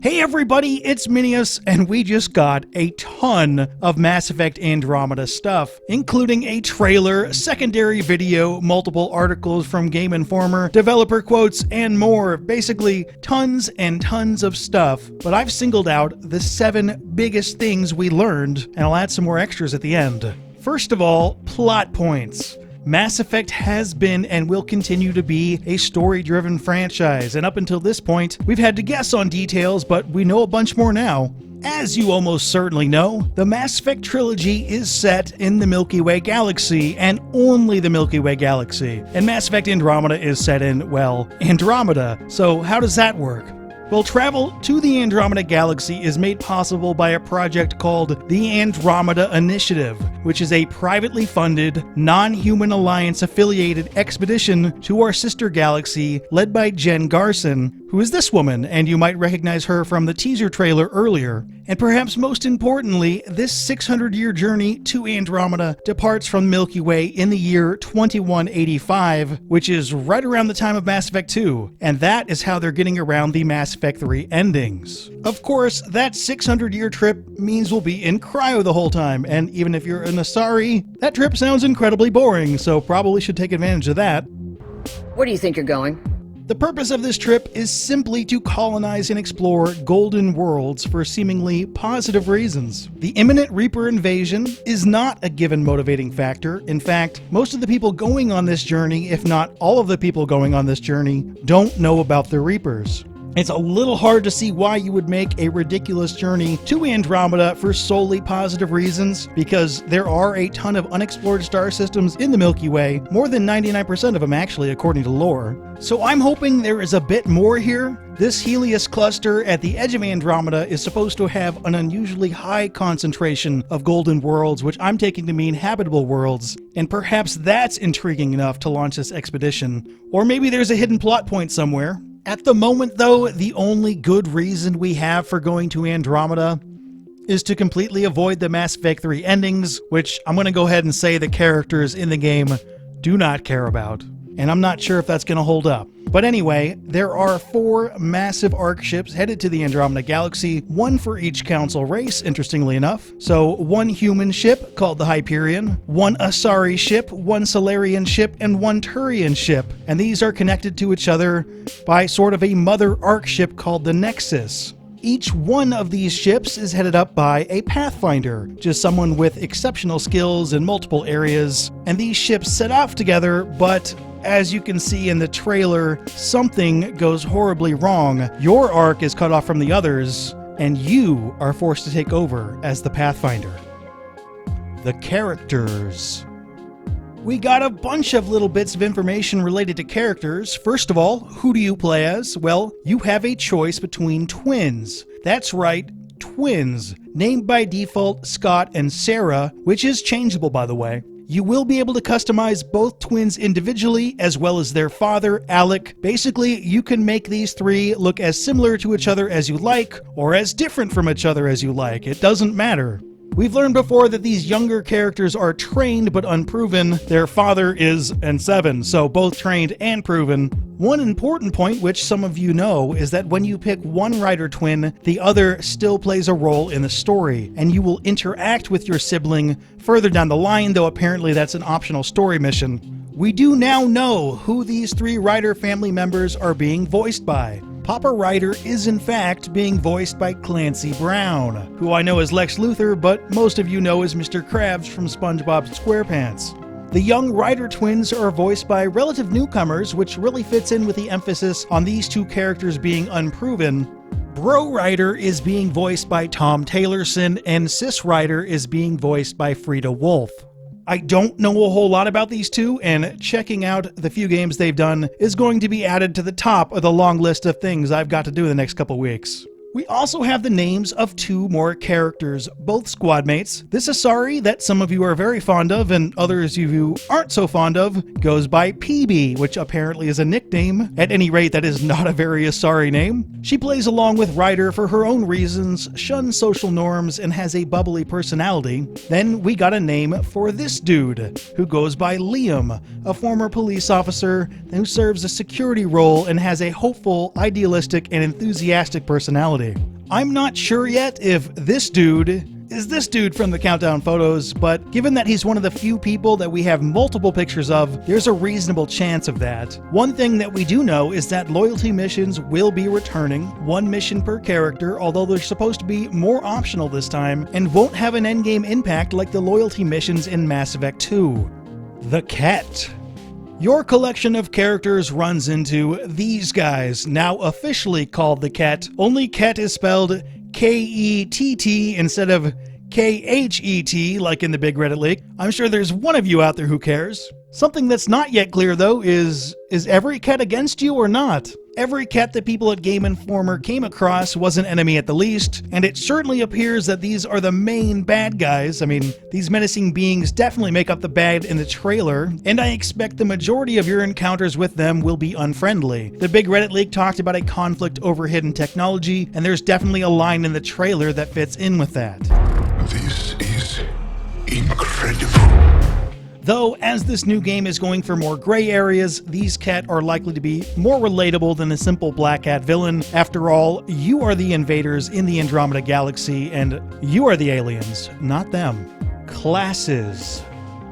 Hey everybody, it's Minius, and we just got a ton of Mass Effect Andromeda stuff, including a trailer, secondary video, multiple articles from Game Informer, developer quotes, and more. Basically, tons and tons of stuff, but I've singled out the 7 biggest things we learned, and I'll add some more extras at the end. First of all, plot points. Mass Effect has been and will continue to be a story-driven franchise, and up until this point, we've had to guess on details, but we know a bunch more now. As you almost certainly know, the Mass Effect trilogy is set in the Milky Way galaxy, and only the Milky Way galaxy. And Mass Effect Andromeda is set in, well, Andromeda. So how does that work? Well, travel to the Andromeda Galaxy is made possible by a project called the Andromeda Initiative, which is a privately funded, non-human alliance-affiliated expedition to our sister galaxy led by Jen Garson, who is this woman, and you might recognize her from the teaser trailer earlier. And perhaps most importantly, this 600-year journey to Andromeda departs from Milky Way in the year 2185, which is right around the time of Mass Effect 2, and that is how they're getting around the Mass Effect 3 endings. Of course, that 600-year trip means we'll be in cryo the whole time, and even if you're an Asari, that trip sounds incredibly boring, so probably should take advantage of that. Where do you think you're going? The purpose of this trip is simply to colonize and explore golden worlds for seemingly positive reasons. The imminent Reaper invasion is not a given motivating factor. In fact, most of the people going on this journey, if not all of the people going on this journey, don't know about the Reapers. It's a little hard to see why you would make a ridiculous journey to Andromeda for solely positive reasons, because there are a ton of unexplored star systems in the Milky Way, more than 99% of them actually, according to lore. So I'm hoping there is a bit more here. This Helios cluster at the edge of Andromeda is supposed to have an unusually high concentration of golden worlds, which I'm taking to mean habitable worlds, and perhaps that's intriguing enough to launch this expedition. Or maybe there's a hidden plot point somewhere. At the moment, though, the only good reason we have for going to Andromeda is to completely avoid the Mass Effect 3 endings, which I'm going to go ahead and say the characters in the game do not care about. And I'm not sure if that's going to hold up. But anyway, there are 4 massive ARC ships headed to the Andromeda Galaxy, 1 for each Council race, interestingly enough. So 1 human ship called the Hyperion, 1 Asari ship, 1 Solarian ship, and 1 Turian ship. And these are connected to each other by sort of a mother ARC ship called the Nexus. Each one of these ships is headed up by a Pathfinder, just someone with exceptional skills in multiple areas. And these ships set off together, but as you can see in the trailer, something goes horribly wrong. Your arc is cut off from the others, and you are forced to take over as the Pathfinder. The characters. We got a bunch of little bits of information related to characters. First of all, who do you play as? Well, you have a choice between twins. That's right, twins. Named by default Scott and Sarah, which is changeable by the way. You will be able to customize both twins individually as well as their father, Alec. Basically, you can make these 3 look as similar to each other as you like, or as different from each other as you like. It doesn't matter. We've learned before that these younger characters are trained but unproven. Their father is N7, so both trained and proven. One important point, which some of you know, is that when you pick one writer twin, the other still plays a role in the story, and you will interact with your sibling further down the line, though apparently that's an optional story mission. We do now know who these 3 writer family members are being voiced by. Papa Ryder is in fact being voiced by Clancy Brown, who I know as Lex Luthor, but most of you know as Mr. Krabs from SpongeBob SquarePants. The young Ryder twins are voiced by relative newcomers, which really fits in with the emphasis on these 2 characters being unproven. Bro Ryder is being voiced by Tom Taylorson, and Sis Ryder is being voiced by Frida Wolf. I don't know a whole lot about these 2, and checking out the few games they've done is going to be added to the top of the long list of things I've got to do in the next couple weeks. We also have the names of 2 more characters, both squad mates. This Asari that some of you are very fond of and others of you aren't so fond of goes by PB, which apparently is a nickname. At any rate, that is not a very Asari name. She plays along with Ryder for her own reasons, shuns social norms, and has a bubbly personality. Then we got a name for this dude, who goes by Liam, a former police officer who serves a security role and has a hopeful, idealistic, and enthusiastic personality. ability. I'm not sure yet if this dude is this dude from the countdown photos, but given that he's one of the few people that we have multiple pictures of, there's a reasonable chance of that. One thing that we do know is that loyalty missions will be returning, one mission per character, although they're supposed to be more optional this time, and won't have an endgame impact like the loyalty missions in Mass Effect 2. The Ket. Your collection of characters runs into these guys, now officially called the Ket, only Ket is spelled K-E-T-T instead of K-H-E-T like in the big Reddit leak. I'm sure there's one of you out there who cares. Something that's not yet clear though is every Ket against you or not? Every Ket that people at Game Informer came across was an enemy at the least, and it certainly appears that these are the main bad guys. I mean, these menacing beings definitely make up the bad in the trailer, and I expect the majority of your encounters with them will be unfriendly. The big Reddit leak talked about a conflict over hidden technology, and there's definitely a line in the trailer that fits in with that. This is incredible. Though, as this new game is going for more gray areas, these Ket are likely to be more relatable than a simple Black Hat villain. After all, you are the invaders in the Andromeda galaxy, and you are the aliens, not them. Classes.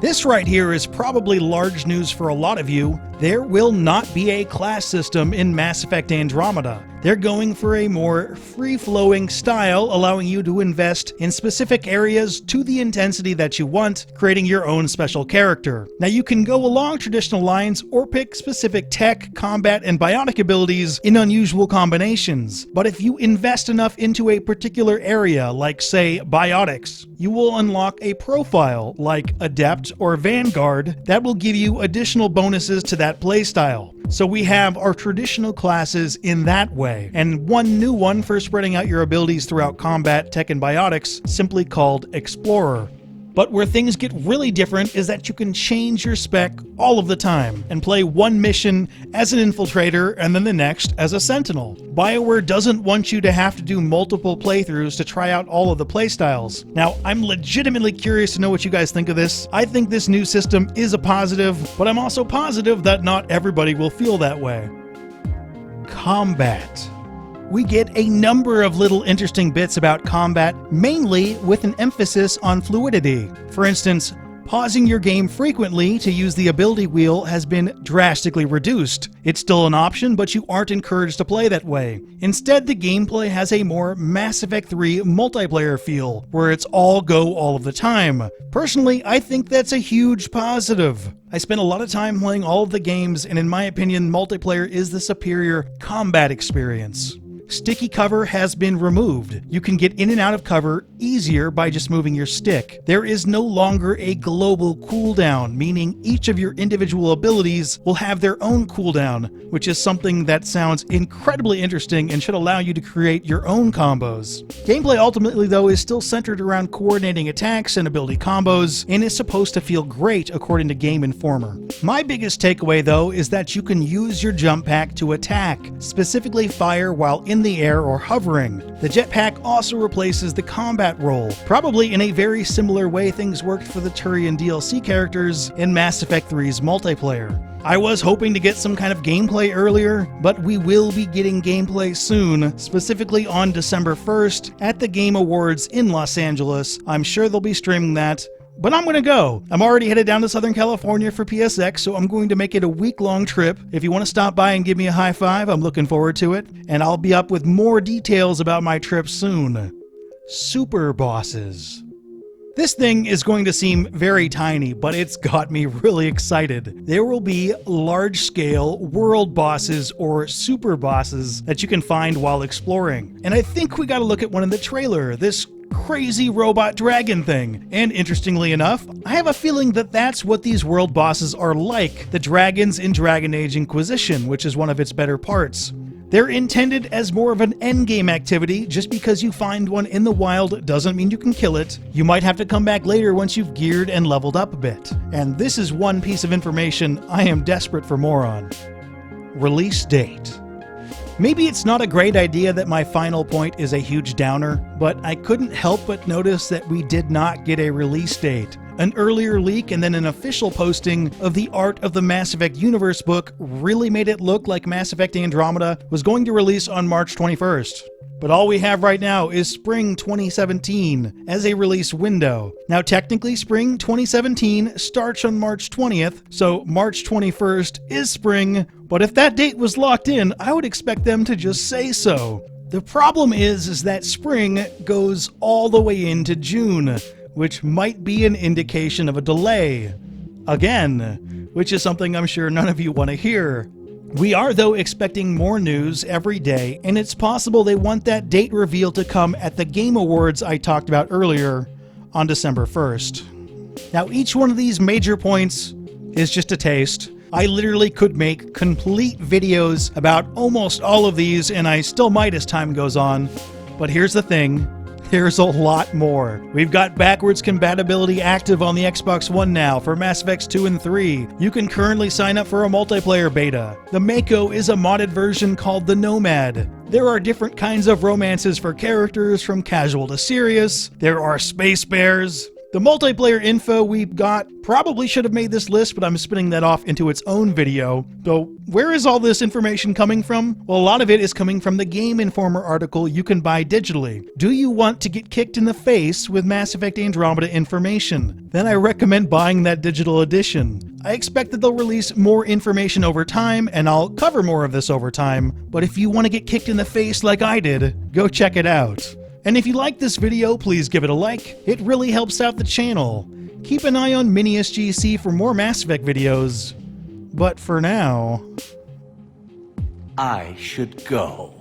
This right here is probably large news for a lot of you. There will not be a class system in Mass Effect Andromeda. They're going for a more free-flowing style, allowing you to invest in specific areas to the intensity that you want, creating your own special character. Now you can go along traditional lines or pick specific tech, combat, and biotic abilities in unusual combinations. But if you invest enough into a particular area, like say biotics, you will unlock a profile like Adept or Vanguard that will give you additional bonuses to that playstyle. So we have our traditional classes in that way, and one new one for spreading out your abilities throughout combat, tech, and biotics, simply called Explorer. But where things get really different is that you can change your spec all of the time and play one mission as an infiltrator and then the next as a sentinel. BioWare doesn't want you to have to do multiple playthroughs to try out all of the playstyles. Now, I'm legitimately curious to know what you guys think of this. I think this new system is a positive, but I'm also positive that not everybody will feel that way. Combat. We get a number of little interesting bits about combat, mainly with an emphasis on fluidity. For instance, pausing your game frequently to use the ability wheel has been drastically reduced. It's still an option, but you aren't encouraged to play that way. Instead, the gameplay has a more Mass Effect 3 multiplayer feel, where it's all go all of the time. Personally, I think that's a huge positive. I spent a lot of time playing all of the games, and in my opinion, multiplayer is the superior combat experience. Sticky cover has been removed. You can get in and out of cover easier by just moving your stick. There is no longer a global cooldown, meaning each of your individual abilities will have their own cooldown, which is something that sounds incredibly interesting and should allow you to create your own combos. Gameplay ultimately, though, is still centered around coordinating attacks and ability combos, and is supposed to feel great according to Game Informer. My biggest takeaway, though, is that you can use your jump pack to attack, specifically fire while in the air or hovering. The jetpack also replaces the combat role, probably in a very similar way things worked for the Turian DLC characters in Mass Effect 3's multiplayer. I was hoping to get some kind of gameplay earlier, but we will be getting gameplay soon, specifically on December 1st at the Game Awards in Los Angeles. I'm sure they'll be streaming that. But I'm gonna go. I'm already headed down to Southern California for PSX, so I'm going to make it a week-long trip. If you want to stop by and give me a high five, I'm looking forward to it. And I'll be up with more details about my trip soon. Super bosses. This thing is going to seem very tiny, but it's got me really excited. There will be large-scale world bosses or super bosses that you can find while exploring. And I think we gotta look at one in the trailer, this crazy robot dragon thing. And interestingly enough, I have a feeling that that's what these world bosses are like, the dragons in Dragon Age Inquisition, which is one of its better parts. They're intended as more of an endgame activity. Just because you find one in the wild doesn't mean you can kill it. You might have to come back later once you've geared and leveled up a bit. And this is one piece of information I am desperate for more on. Release date. Maybe it's not a great idea that my final point is a huge downer, but I couldn't help but notice that we did not get a release date. An earlier leak and then an official posting of the Art of the Mass Effect Universe book really made it look like Mass Effect Andromeda was going to release on March 21st. But all we have right now is spring 2017 as a release window. Now technically spring 2017 starts on March 20th, so March 21st is spring, but if that date was locked in, I would expect them to just say so. The problem is that spring goes all the way into June, which might be an indication of a delay. Again, which is something I'm sure none of you want to hear. We are, though, expecting more news every day, and it's possible they want that date reveal to come at the Game Awards I talked about earlier on December 1st. Now, each one of these major points is just a taste. I literally could make complete videos about almost all of these, and I still might as time goes on. But here's the thing. There's a lot more. We've got backwards compatibility active on the Xbox One now for Mass Effects 2 and 3. You can currently sign up for a multiplayer beta. The Mako is a modded version called the Nomad. There are different kinds of romances for characters from casual to serious. There are space bears. The multiplayer info we've got probably should have made this list, but I'm spinning that off into its own video. So where is all this information coming from? Well, a lot of it is coming from the Game Informer article you can buy digitally. Do you want to get kicked in the face with Mass Effect Andromeda information? Then I recommend buying that digital edition. I expect that they'll release more information over time, and I'll cover more of this over time, but if you want to get kicked in the face like I did, go check it out. And if you like this video, please give it a like. It really helps out the channel. Keep an eye on MiniSGC for more Mass Effect videos. But for now... I should go.